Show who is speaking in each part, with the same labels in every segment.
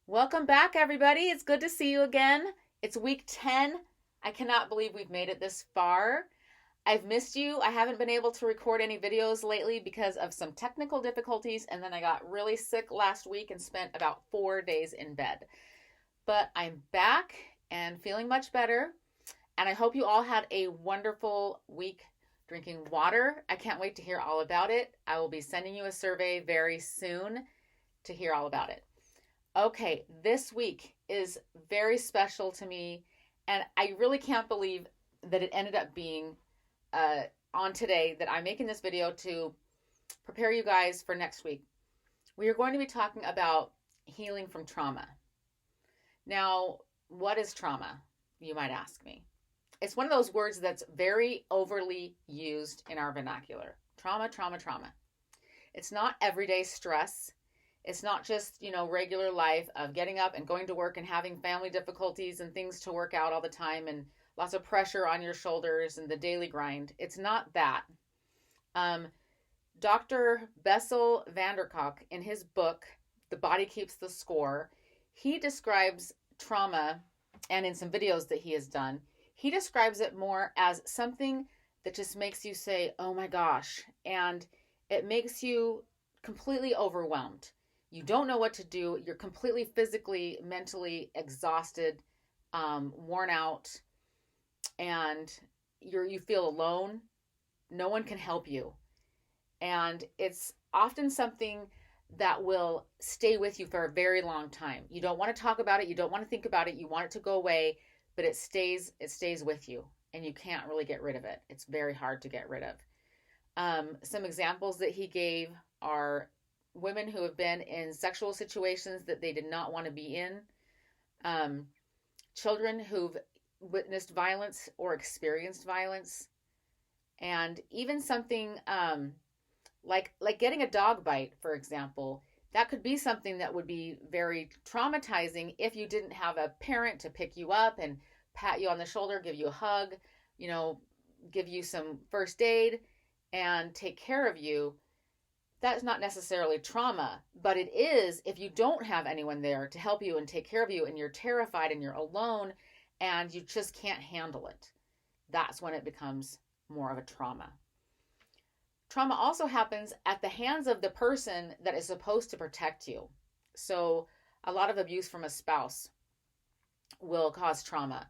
Speaker 1: Welcome back, everybody. It's good to see you again. It's week 10. I cannot believe we've made it this far. I've missed you. I haven't been able to record any videos lately because of some technical difficulties, and then I got really sick last week and spent about 4 days in bed. But I'm back and feeling much better, and I hope you all had a wonderful week drinking water. I can't wait to hear all about it. I will be sending you a survey very soon to hear all about it. Okay, this week is very special to me, and I really can't believe that it ended up being on today that I'm making this video to prepare you guys for next week. We are going to be talking about healing from trauma. Now, what is trauma? You might ask me. It's one of those words that's very overly used in our vernacular. Trauma, trauma, trauma. It's not everyday stress. It's not just, regular life of getting up and going to work and having family difficulties and things to work out all the time and lots of pressure on your shoulders and the daily grind. It's not that. Dr. Bessel van der Kolk, in his book, The Body Keeps the Score, he describes trauma, and in some videos that he has done, he describes it more as something that just makes you say, oh my gosh, and it makes you completely overwhelmed. You don't know what to do. You're completely physically, mentally exhausted, worn out, and you feel alone. No one can help you. And it's often something that will stay with you for a very long time. You don't want to talk about it. You don't want to think about it. You want it to go away, but it stays with you, and you can't really get rid of it. It's very hard to get rid of. Some examples that he gave are women who have been in sexual situations that they did not want to be in, children who've witnessed violence or experienced violence, and even something like getting a dog bite, for example. That could be something that would be very traumatizing if you didn't have a parent to pick you up and pat you on the shoulder, give you a hug, give you some first aid and take care of you. That's not necessarily trauma, but it is if you don't have anyone there to help you and take care of you, and you're terrified and you're alone and you just can't handle it. That's when it becomes more of a trauma. Trauma also happens at the hands of the person that is supposed to protect you. So a lot of abuse from a spouse will cause trauma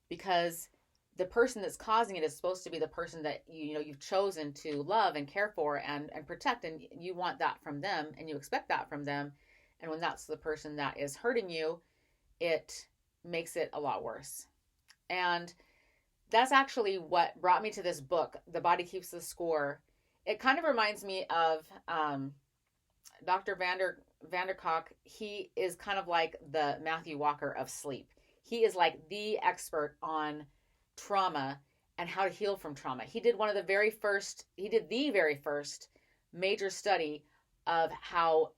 Speaker 1: because the person that's causing it is supposed to be the person that you've chosen to love and care for and protect, and you want that from them and you expect that from them. And when that's the person that is hurting you, it makes it a lot worse. And that's actually what brought me to this book, The Body Keeps the Score. It kind of reminds me of Dr. van der Kolk. He is kind of like the Matthew Walker of sleep. He is like the expert on trauma and how to heal from trauma. He did the very first major study of how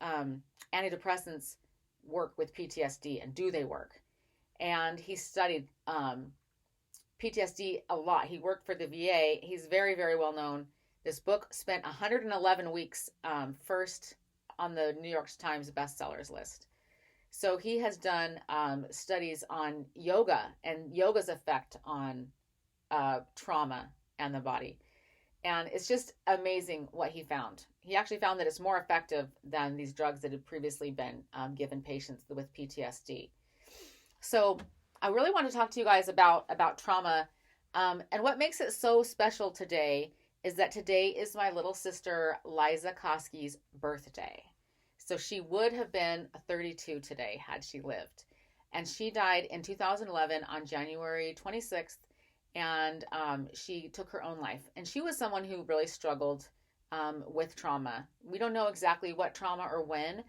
Speaker 1: antidepressants work with PTSD, and do they work. And he studied PTSD a lot. He worked for the VA. He's very, very well known. This book spent 111 weeks first on the New York Times bestsellers list. So he has done studies on yoga and yoga's effect on trauma and the body. And it's just amazing what he found. He actually found that it's more effective than these drugs that had previously been given patients with PTSD. So I really want to talk to you guys about trauma. And what makes it so special today is that today is my little sister Liza Koski's birthday. So she would have been 32 today had she lived. And she died in 2011 on January 26th, and she took her own life. And she was someone who really struggled with trauma. We don't know exactly what trauma or when,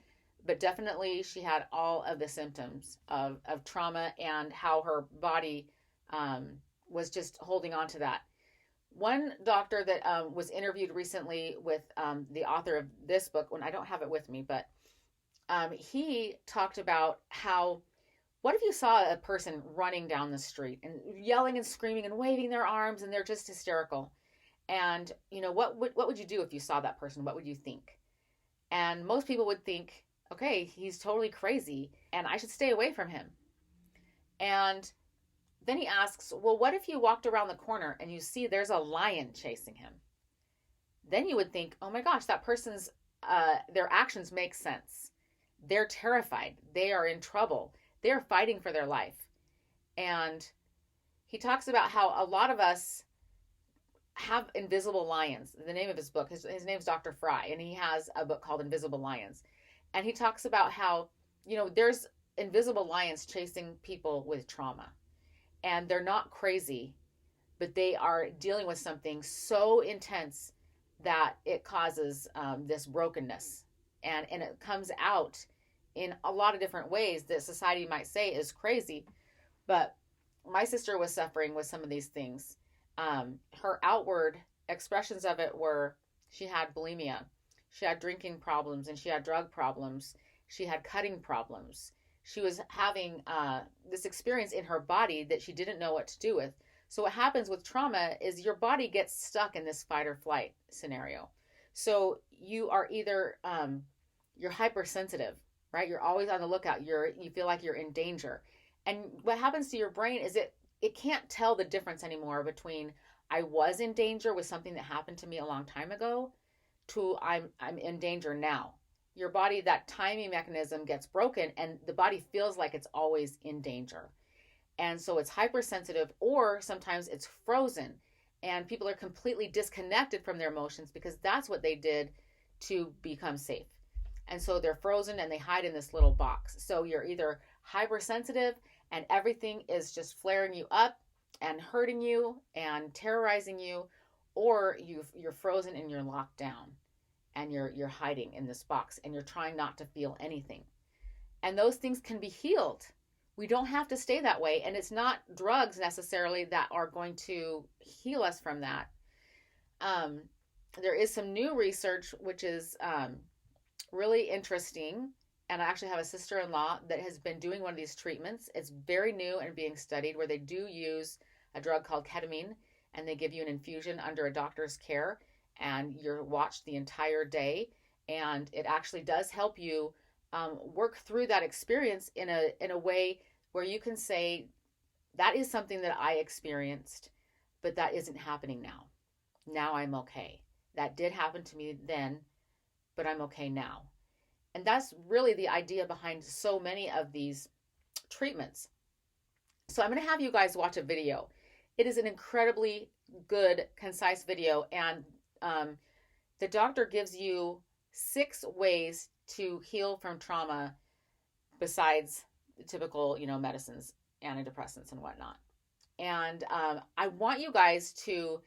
Speaker 1: but definitely she had all of the symptoms of trauma and how her body was just holding on to that. One doctor that was interviewed recently with the author of this book, when I don't have it with me, but he talked about how, what if you saw a person running down the street and yelling and screaming and waving their arms and they're just hysterical? And, what would you do if you saw that person? What would you think? And most people would think, okay, he's totally crazy and I should stay away from him. And then he asks, well, what if you walked around the corner and you see there's a lion chasing him? Then you would think, oh my gosh, that person's, their actions make sense. They're terrified. They are in trouble. They're fighting for their life. And he talks about how a lot of us have invisible lions. The name of his book, his name's Dr. Fry, and he has a book called Invisible Lions. And he talks about how, there's invisible lions chasing people with trauma. And they're not crazy, but they are dealing with something so intense that it causes this brokenness. And it comes out in a lot of different ways that society might say is crazy. But my sister was suffering with some of these things. Her outward expressions of it were she had bulimia, she had drinking problems, and she had drug problems. She had cutting problems. She was having this experience in her body that she didn't know what to do with. So what happens with trauma is your body gets stuck in this fight or flight scenario. So you are either you're hypersensitive, right? You're always on the lookout. You feel like you're in danger. And what happens to your brain is it can't tell the difference anymore between I was in danger with something that happened to me a long time ago to I'm in danger now. Your body, that timing mechanism gets broken and the body feels like it's always in danger. And so it's hypersensitive, or sometimes it's frozen and people are completely disconnected from their emotions because that's what they did to become safe. And so they're frozen and they hide in this little box. So you're either hypersensitive and everything is just flaring you up and hurting you and terrorizing you, or you're frozen and you're locked down and you're hiding in this box and you're trying not to feel anything. And those things can be healed. We don't have to stay that way, and it's not drugs necessarily that are going to heal us from that. Um, there is some new research which is really interesting, and I actually have a sister-in-law that has been doing one of these treatments. It's very new and being studied, where they do use a drug called ketamine, and they give you an infusion under a doctor's care, and you're watched the entire day, and it actually does help you work through that experience in a way where you can say that is something that I experienced, but that isn't happening now. Now I'm okay. That did happen to me then, but I'm okay now. And that's really the idea behind so many of these treatments. So I'm going to have you guys watch a video. It is an incredibly good, concise video, and the doctor gives you 6 ways to heal from trauma besides the typical, medicines, antidepressants, and whatnot. And I want you guys to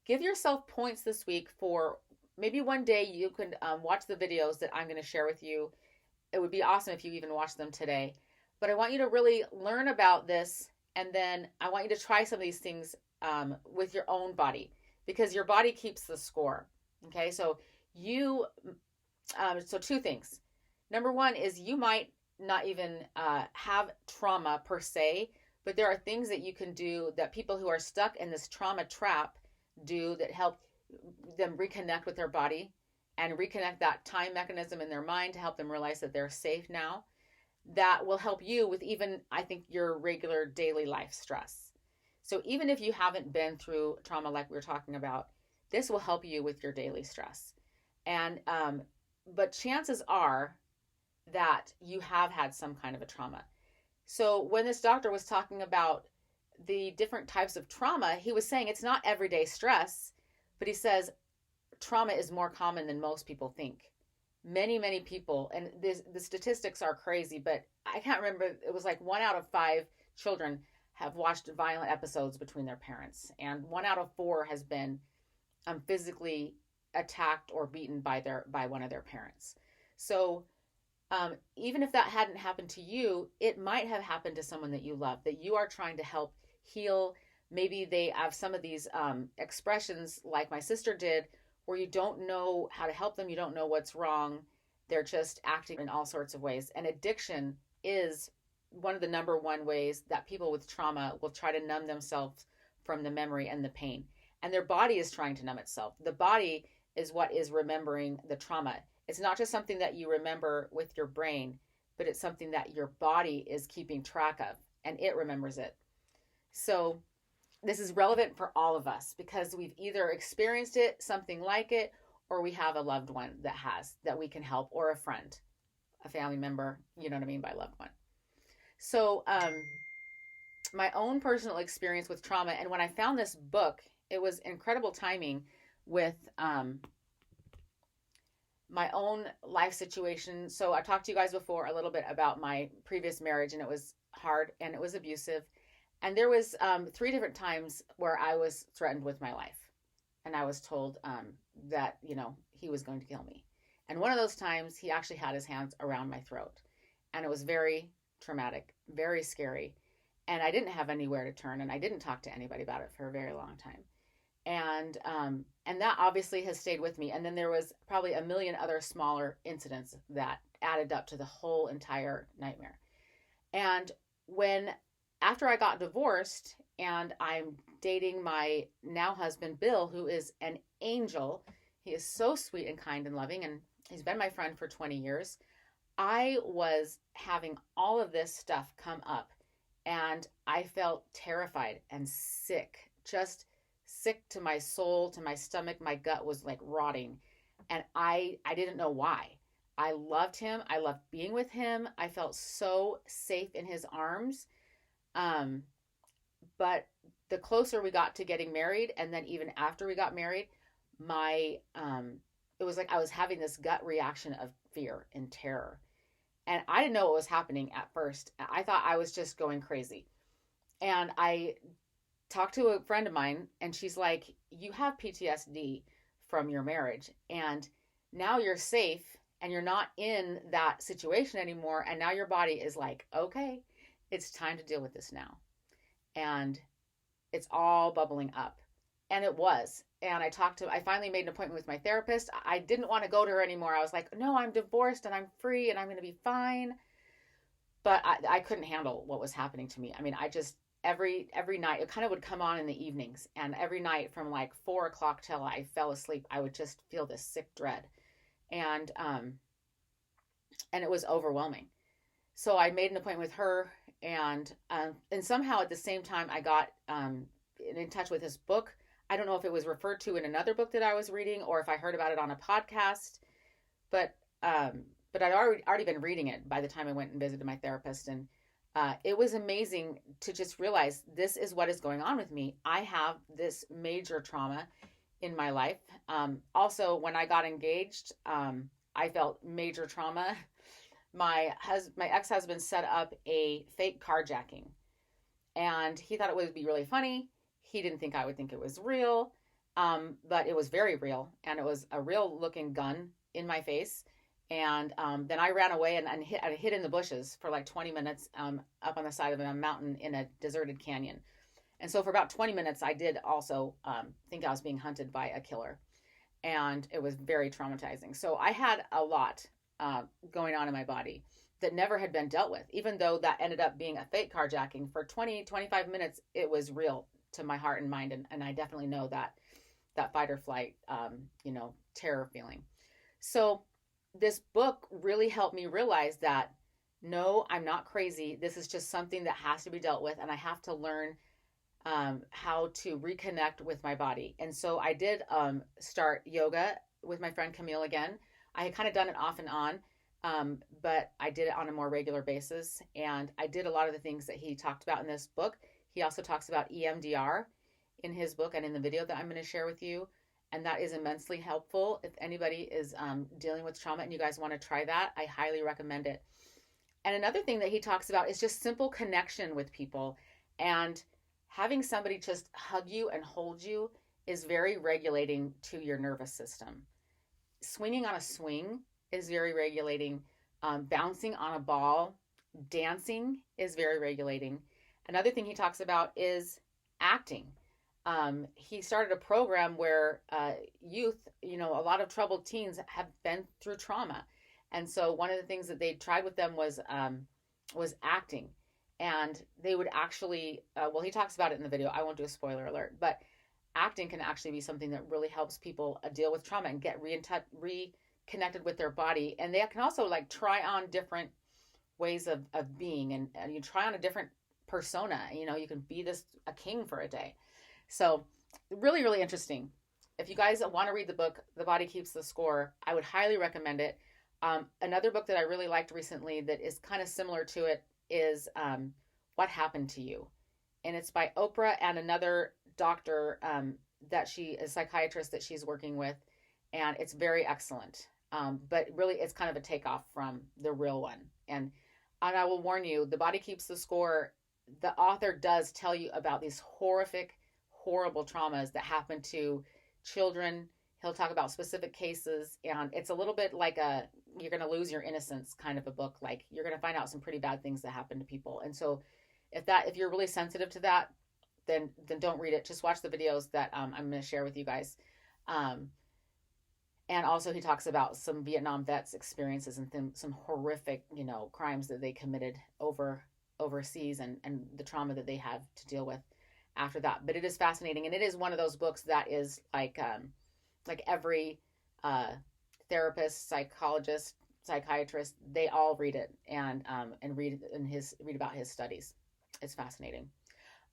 Speaker 1: give yourself points this week for maybe one day you can watch the videos that I'm going to share with you. It would be awesome if you even watched them today. But I want you to really learn about this, and then I want you to try some of these things with your own body, because your body keeps the score. Okay, so so 2 things. Number 1 is you might not even have trauma per se, but there are things that you can do that people who are stuck in this trauma trap do that help them reconnect with their body and reconnect that time mechanism in their mind to help them realize that they're safe now. That will help you with even, I think, your regular daily life stress. So even if you haven't been through trauma like we were talking about, this will help you with your daily stress. And but chances are that you have had some kind of a trauma. So when this doctor was talking about the different types of trauma, he was saying it's not everyday stress, but he says trauma is more common than most people think. Many, many people, and the statistics are crazy, but I can't remember, it was like 1 out of 5 children have watched violent episodes between their parents, and 1 out of 4 has been physically attacked or beaten by one of their parents. So even if that hadn't happened to you, it might have happened to someone that you love, that you are trying to help heal. Maybe they have some of these expressions like my sister did, where you don't know how to help them. You don't know what's wrong. They're just acting in all sorts of ways. And addiction is one of the number 1 ways that people with trauma will try to numb themselves from the memory and the pain. And their body is trying to numb itself. The body is what is remembering the trauma. It's not just something that you remember with your brain, but it's something that your body is keeping track of and it remembers it. So this is relevant for all of us because we've either experienced it, something like it, or we have a loved one that has, that we can help, or a friend, a family member, you know what I mean by loved one. So, my own personal experience with trauma, and when I found this book, it was incredible timing with my own life situation. So I talked to you guys before a little bit about my previous marriage, and it was hard and it was abusive. And there was 3 different times where I was threatened with my life, and I was told that he was going to kill me. And one of those times, he actually had his hands around my throat, and it was very traumatic, very scary. And I didn't have anywhere to turn, and I didn't talk to anybody about it for a very long time. And that obviously has stayed with me. And then there was probably a million other smaller incidents that added up to the whole entire nightmare. And when after I got divorced and I'm dating my now husband Bill, who is an angel, he is so sweet and kind and loving, and he's been my friend for 20 years. I was having all of this stuff come up, and I felt terrified and sick, just sick to my soul, to my stomach. My gut was like rotting, and I didn't know why. I loved him. I loved being with him. I felt so safe in his arms. Um, but the closer we got to getting married, and then even after we got married, my it was like I was having this gut reaction of fear and terror. And I didn't know what was happening at first. I thought I was just going crazy. And I talked to a friend of mine, and she's like, "You have PTSD from your marriage, and now you're safe and you're not in that situation anymore. And now your body is like, okay, it's time to deal with this now." And it's all bubbling up. And it was. And I finally made an appointment with my therapist. I didn't want to go to her anymore. I was like, no, I'm divorced and I'm free and I'm going to be fine. But I couldn't handle what was happening to me. I mean, I just, every night, it kind of would come on in the evenings. And every night from like 4 o'clock till I fell asleep, I would just feel this sick dread. And it was overwhelming. So I made an appointment with her, and somehow at the same time I got in touch with this book. I don't know if it was referred to in another book that I was reading or if I heard about it on a podcast, but I'd already been reading it by the time I went and visited my therapist, and it was amazing to just realize this is what is going on with me. I have this major trauma in my life. Also, when I got engaged, I felt major trauma. My ex-husband set up a fake carjacking, and he thought it would be really funny. He didn't think I would think it was real, but it was very real, and it was a real looking gun in my face. And then I ran away and I hid in the bushes for like 20 minutes up on the side of a mountain in a deserted canyon. And so for about 20 minutes, I did also think I was being hunted by a killer, and it was very traumatizing. So I had a lot going on in my body that never had been dealt with, even though that ended up being a fake carjacking. For 20-25 minutes, it was real to my heart and mind. And I definitely know that fight or flight, terror feeling. So this book really helped me realize that, no, I'm not crazy. This is just something that has to be dealt with. And I have to learn how to reconnect with my body. And so I did start yoga with my friend Camille again. I had kind of done it off and on, but I did it on a more regular basis. And I did a lot of the things that he talked about in this book. He also talks about EMDR in his book and in the video that I'm going to share with you. And that is immensely helpful. If anybody is dealing with trauma and you guys want to try that, I highly recommend it. And another thing that he talks about is just simple connection with people. And having somebody just hug you and hold you is very regulating to your nervous system. Swinging on a swing is very regulating. Bouncing on a ball, dancing is very regulating. Another thing he talks about is acting. He started a program where youth, a lot of troubled teens have been through trauma. And so one of the things that they tried with them was acting. And they would actually, he talks about it in the video. I won't do a spoiler alert, but acting can actually be something that really helps people deal with trauma and get connected with their body, and they can also like try on different ways of being, and you try on a different persona. You can be a king for a day. So really, really interesting. If you guys want to read the book, The Body Keeps the Score, I would highly recommend it. Another book that I really liked recently that is kind of similar to it is What Happened to You? And it's by Oprah and another doctor a psychiatrist that she's working with. And it's very excellent. But really, it's kind of a takeoff from the real one. And I will warn you, The Body Keeps the Score, the author does tell you about these horrific, horrible traumas that happen to children. He'll talk about specific cases, and it's a little bit like you're going to lose your innocence kind of a book. Like, you're going to find out some pretty bad things that happen to people. And so if you're really sensitive to that, then don't read it. Just watch the videos that I'm going to share with you guys. And also he talks about some Vietnam vets experiences and some horrific, crimes that they committed overseas, and the trauma that they had to deal with after that. But it is fascinating, and it is one of those books that is like every therapist, psychologist, psychiatrist, they all read it and read about his studies. It's fascinating.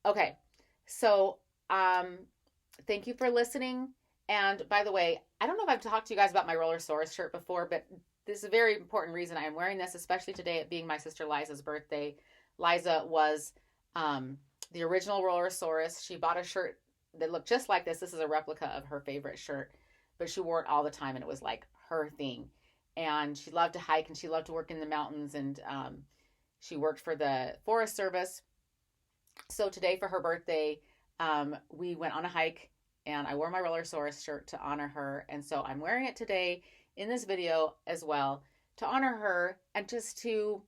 Speaker 1: Okay, so thank you for listening. And by the way, I don't know if I've talked to you guys about my Rollersaurus shirt before, but this is a very important reason I am wearing this, especially today, it being my sister Liza's birthday. Liza was the original Rollersaurus. She bought a shirt that looked just like this. This is a replica of her favorite shirt, but she wore it all the time, and it was like her thing. And she loved to hike, and she loved to work in the mountains, and she worked for the Forest Service. So today for her birthday, we went on a hike, and I wore my Rollersaurus shirt to honor her. And so I'm wearing it today in this video as well to honor her, and just to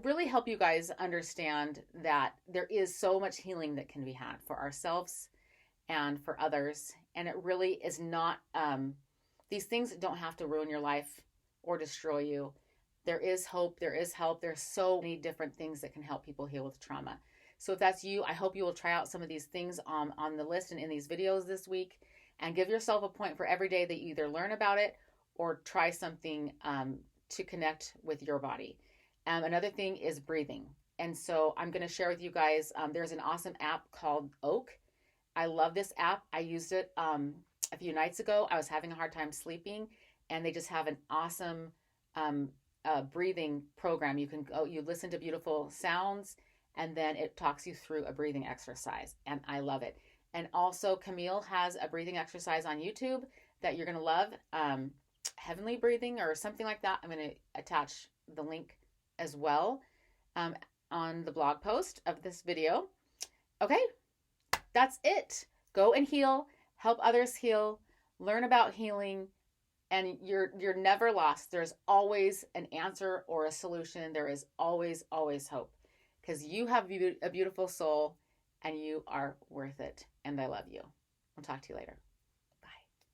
Speaker 1: really help you guys understand that there is so much healing that can be had for ourselves and for others. And it really is not, these things don't have to ruin your life or destroy you. There is hope, there is help. There's so many different things that can help people heal with trauma. So if that's you, I hope you will try out some of these things on the list and in these videos this week, and give yourself a point for every day that you either learn about it or try something to connect with your body. Another thing is breathing. And so I'm going to share with you guys, there's an awesome app called Oak. I love this app. I used it a few nights ago. I was having a hard time sleeping, and they just have an awesome breathing program. You can go, you listen to beautiful sounds, and then it talks you through a breathing exercise, and I love it. And also Camille has a breathing exercise on YouTube that you're going to love, heavenly breathing or something like that. I'm going to attach the link as well on the blog post of this video. Okay, that's it. Go and heal, help others heal, learn about healing, and you're never lost. There's always an answer or a solution. There is always, always hope, because you have a beautiful soul, and you are worth it. And I love you. I'll talk to you later.